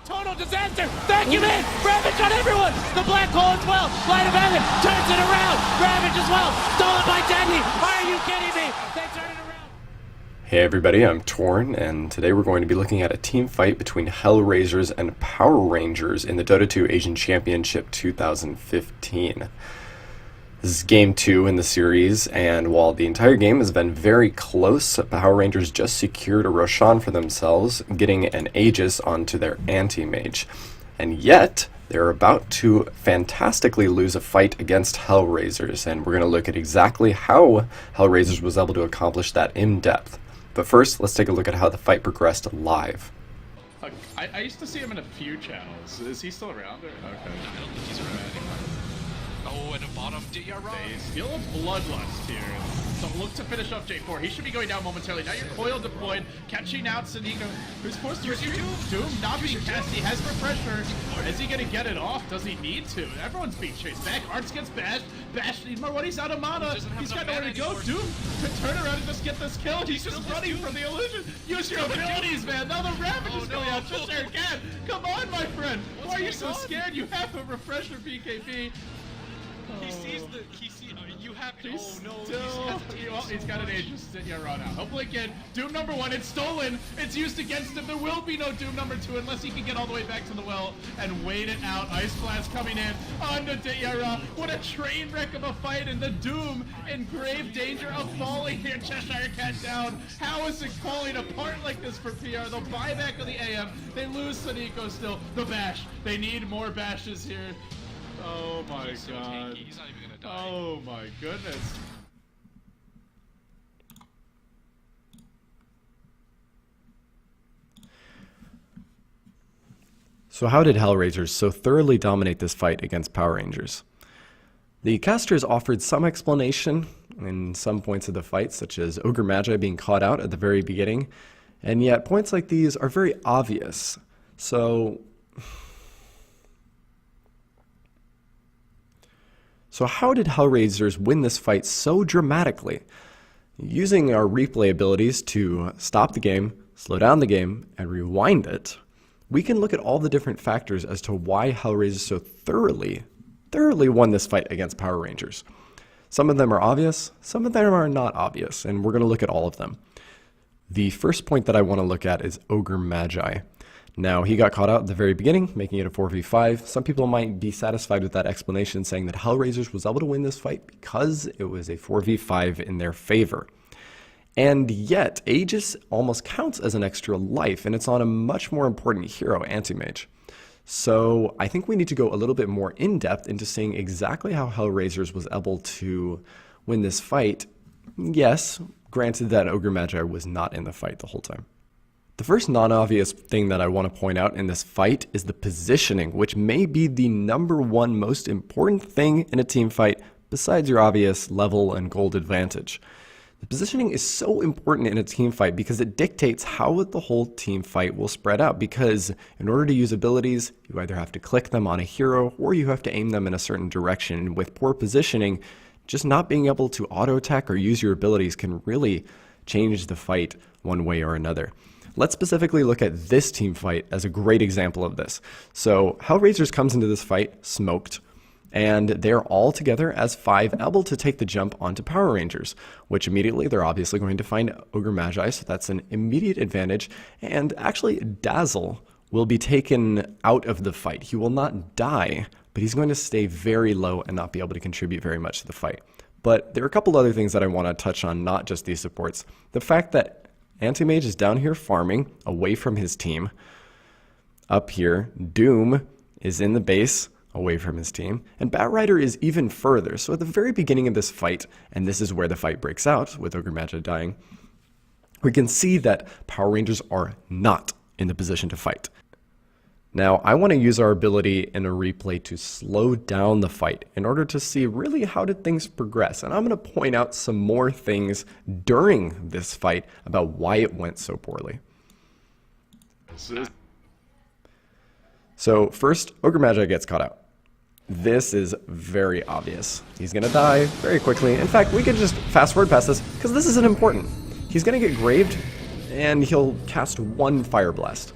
Total disaster! Vacuum in! Ravage on everyone! The black hole as well! Light of heaven turns it around! Ravage as well! Stolen by Deadly! Are you kidding me? They turn it around! Hey everybody, I'm Torn, and today we're going to be looking at a team fight between Hellraisers and Powerrangers in the Dota 2 Asian Championship 2015. This is game 2 in the series, and while the entire game has been very close, Powerrangers just secured a Roshan for themselves, getting an Aegis onto their anti-mage. And yet, they're about to fantastically lose a fight against Hellraisers, and we're going to look at exactly how Hellraisers was able to accomplish that in depth. But first, let's take a look at how the fight progressed live. I used to see him in a few channels. Is he still around? Or? Okay. I don't think he's around anymore. Oh, and a bottom, yeah, right. They steal a Bloodlust here. So look to finish off J4. He should be going down momentarily. Now your coil deployed, catching out Sadiqa, who's forced to receive Doom not being cast. He has Refresher. Is he gonna get it off? Does he need to? Everyone's being chased back. Arts gets bashed. Bashed needs more when he's out of mana. He's got nowhere to go. Doom to turn around and just get this kill. And he's just running from the illusion. Use your abilities, man. Now the Ravage is going out just there again. Come on, my friend. Why are you so scared? You have a Refresher BKB. He sees you have, He's he's got an Aegis to run out. Hopefully again, Doom number 1, it's stolen, it's used against him. There will be no Doom number 2 unless he can get all the way back to the well and wait it out. Ice Blast coming in onto Dayara. What a train wreck of a fight, and the Doom in grave danger of falling here. Cheshire Cat down. How is it falling apart like this for PR? They'll buy back of the AM. They lose Saniko still. The Bash. They need more Bashes here. Oh my god. So tanky. He's not even gonna die. Oh my goodness. So how did Hellraisers so thoroughly dominate this fight against Powerrangers? The casters offered some explanation in some points of the fight, such as Ogre Magi being caught out at the very beginning, and yet points like these are very obvious. So how did Hellraisers win this fight so dramatically? Using our replay abilities to stop the game, slow down the game, and rewind it, we can look at all the different factors as to why Hellraisers so thoroughly won this fight against Powerrangers. Some of them are obvious, some of them are not obvious, and we're going to look at all of them. The first point that I want to look at is Ogre Magi. Now, he got caught out at the very beginning, making it a 4v5. Some people might be satisfied with that explanation, saying that Hellraisers was able to win this fight because it was a 4v5 in their favor. And yet, Aegis almost counts as an extra life, and it's on a much more important hero, Anti-Mage. So I think we need to go a little bit more in-depth into seeing exactly how Hellraisers was able to win this fight. Yes, granted that Ogre Magi was not in the fight the whole time. The first non-obvious thing that I want to point out in this fight is the positioning, which may be the #1 most important thing in a team fight besides your obvious level and gold advantage. The positioning is so important in a team fight because it dictates how the whole team fight will spread out, because in order to use abilities, you either have to click them on a hero or you have to aim them in a certain direction. And with poor positioning, just not being able to auto-attack or use your abilities can really change the fight one way or another. Let's specifically look at this team fight as a great example of this. So Hellraisers comes into this fight smoked, and they're all together as 5 able to take the jump onto Powerrangers, which immediately they're obviously going to find Ogre Magi, so that's an immediate advantage. And actually Dazzle will be taken out of the fight. He will not die, but he's going to stay very low and not be able to contribute very much to the fight. But there are a couple other things that I want to touch on, not just these supports. The fact that Anti-Mage is down here farming away from his team. Up here, Doom is in the base away from his team, and Batrider is even further. So at the very beginning of this fight, and this is where the fight breaks out with Ogre Magi dying, we can see that Powerrangers are not in the position to fight. Now, I want to use our ability in a replay to slow down the fight in order to see really how did things progress. And I'm going to point out some more things during this fight about why it went so poorly. So first, Ogre Magi gets caught out. This is very obvious. He's going to die very quickly. In fact, we could just fast forward past this because this isn't important. He's going to get graved and he'll cast 1 Fire Blast.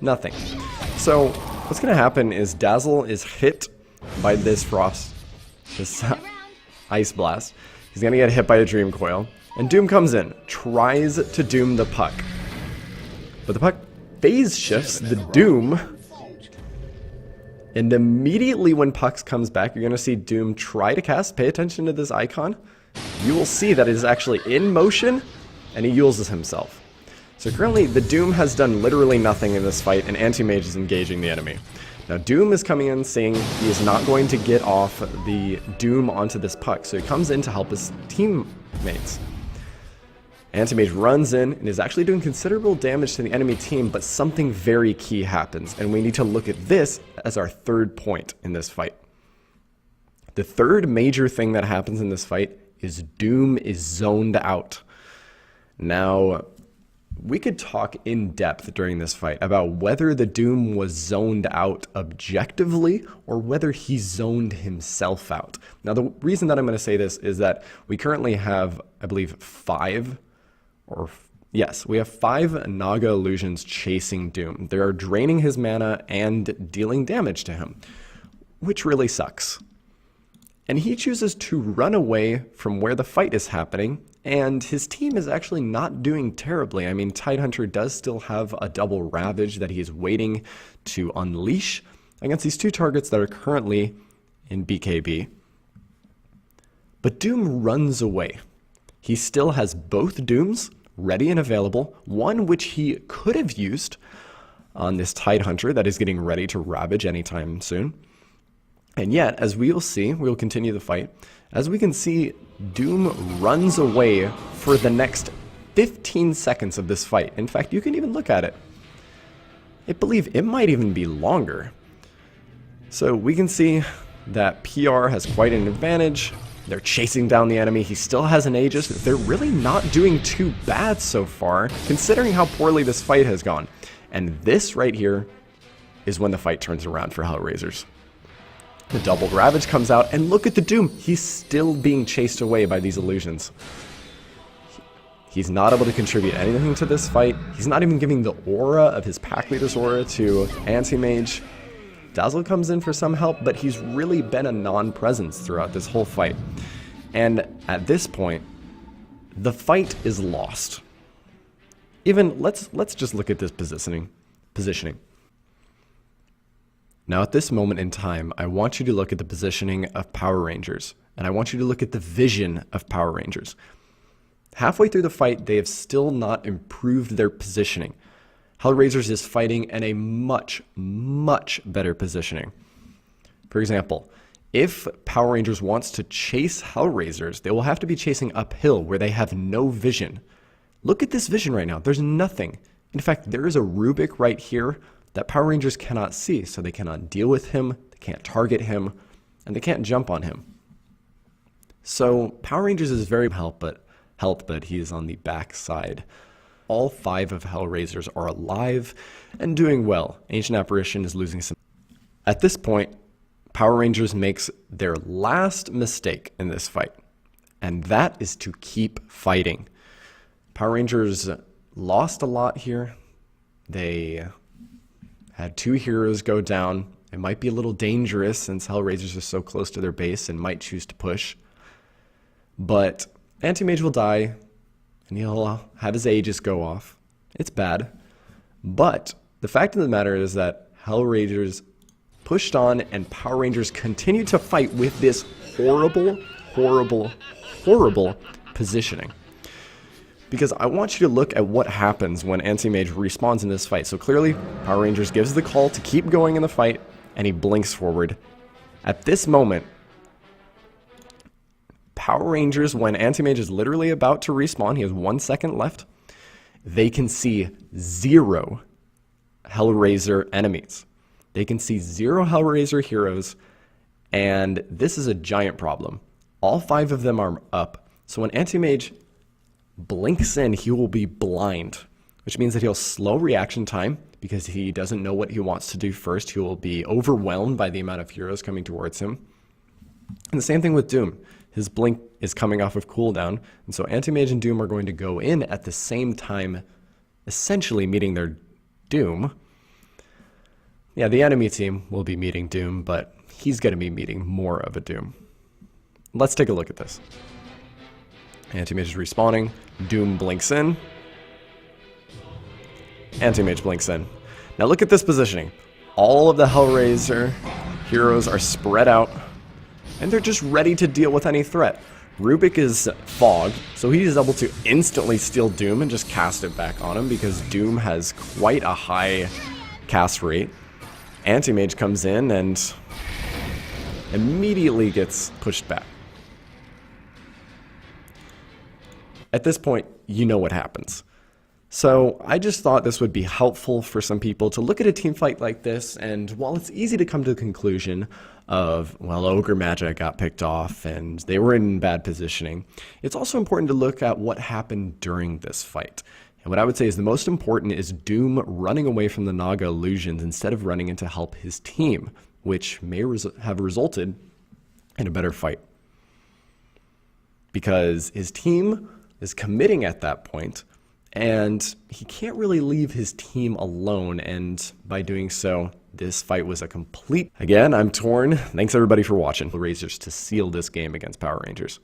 Nothing. So what's going to happen is Dazzle is hit by this frost, this ice blast. He's going to get hit by a Dream Coil. And Doom comes in, tries to Doom the puck. But the puck phase shifts the Doom. And immediately when Pucks comes back, you're going to see Doom try to cast. Pay attention to this icon. You will see that it is actually in motion, and he uses himself. So currently, the Doom has done literally nothing in this fight, and Anti-Mage is engaging the enemy. Now, Doom is coming in saying he is not going to get off the Doom onto this puck, so he comes in to help his teammates. Anti-Mage runs in and is actually doing considerable damage to the enemy team, but something very key happens, and we need to look at this as our third point in this fight. The third major thing that happens in this fight is Doom is zoned out. Now, we could talk in depth during this fight about whether the Doom was zoned out objectively or whether he zoned himself out. Now, the reason that I'm going to say this is that we currently have, I believe, we have 5 Naga illusions chasing Doom. They are draining his mana and dealing damage to him, which really sucks. And he chooses to run away from where the fight is happening, and his team is actually not doing terribly. I mean, Tidehunter does still have a double Ravage that he's waiting to unleash against these 2 targets that are currently in BKB. But Doom runs away. He still has both Dooms ready and available, one which he could have used on this Tidehunter that is getting ready to Ravage anytime soon. And yet, as we will see, we will continue the fight. As we can see, Doom runs away for the next 15 seconds of this fight. In fact, you can even look at it. I believe it might even be longer. So we can see that PR has quite an advantage. They're chasing down the enemy. He still has an Aegis. They're really not doing too bad so far, considering how poorly this fight has gone. And this right here is when the fight turns around for Hellraisers. The double Ravage comes out, and look at the Doom. He's still being chased away by these illusions. He's not able to contribute anything to this fight. He's not even giving the aura of his pack leader's aura to Anti-Mage. Dazzle comes in for some help, but he's really been a non-presence throughout this whole fight. And at this point, the fight is lost. Even, let's just look at this positioning. Now at this moment in time, I want you to look at the positioning of Power Rangers, and I want you to look at the vision of Power Rangers. Halfway through the fight, they have still not improved their positioning. Hellraisers is fighting in a much, much better positioning. For example, if Power Rangers wants to chase Hellraisers, they will have to be chasing uphill where they have no vision. Look at this vision right now. There's nothing. In fact, there is a Rubik right here that Power Rangers cannot see, so they cannot deal with him, they can't target him, and they can't jump on him. So Power Rangers is very helped, but he is on the back side. All 5 of Hellraisers are alive and doing well. Ancient Apparition is losing some. At this point, Power Rangers makes their last mistake in this fight, and that is to keep fighting. Power Rangers lost a lot here. They had 2 heroes go down. It might be a little dangerous since Hellraisers are so close to their base and might choose to push. But Anti-Mage will die, and he'll have his Aegis go off. It's bad. But the fact of the matter is that Hellraisers pushed on, and Power Rangers continued to fight with this horrible, horrible, horrible positioning. Because I want you to look at what happens when Anti-Mage respawns in this fight. So clearly, Power Rangers gives the call to keep going in the fight, and he blinks forward. At this moment, Power Rangers, when Anti-Mage is literally about to respawn, he has 1 second left, they can see 0 Hellraiser enemies. They can see 0 Hellraiser heroes, and this is a giant problem. All 5 of them are up, so when Anti-Mage blinks in, he will be blind, which means that he'll slow reaction time because he doesn't know what he wants to do first. He will be overwhelmed by the amount of heroes coming towards him. And the same thing with Doom. His blink is coming off of cooldown, and so Anti-Mage and Doom are going to go in at the same time, essentially meeting their doom. Yeah, the enemy team will be meeting Doom, but he's going to be meeting more of a Doom. Let's take a look at this. Anti-Mage is respawning. Doom blinks in. Anti-Mage blinks in. Now look at this positioning. All of the Hellraiser heroes are spread out, and they're just ready to deal with any threat. Rubik is Fog, so he's able to instantly steal Doom and just cast it back on him because Doom has quite a high cast rate. Anti-Mage comes in and immediately gets pushed back. At this point, you know what happens. So I just thought this would be helpful for some people to look at a team fight like this, and while it's easy to come to the conclusion of, well, Ogre Magic got picked off and they were in bad positioning, it's also important to look at what happened during this fight. And what I would say is the most important is Doom running away from the Naga illusions instead of running in to help his team, which may have resulted in a better fight. Because his team is committing at that point, and he can't really leave his team alone, and by doing so, this fight was a complete... Again, I'm torn. Thanks everybody for watching. Hellraisers to seal this game against Power Rangers.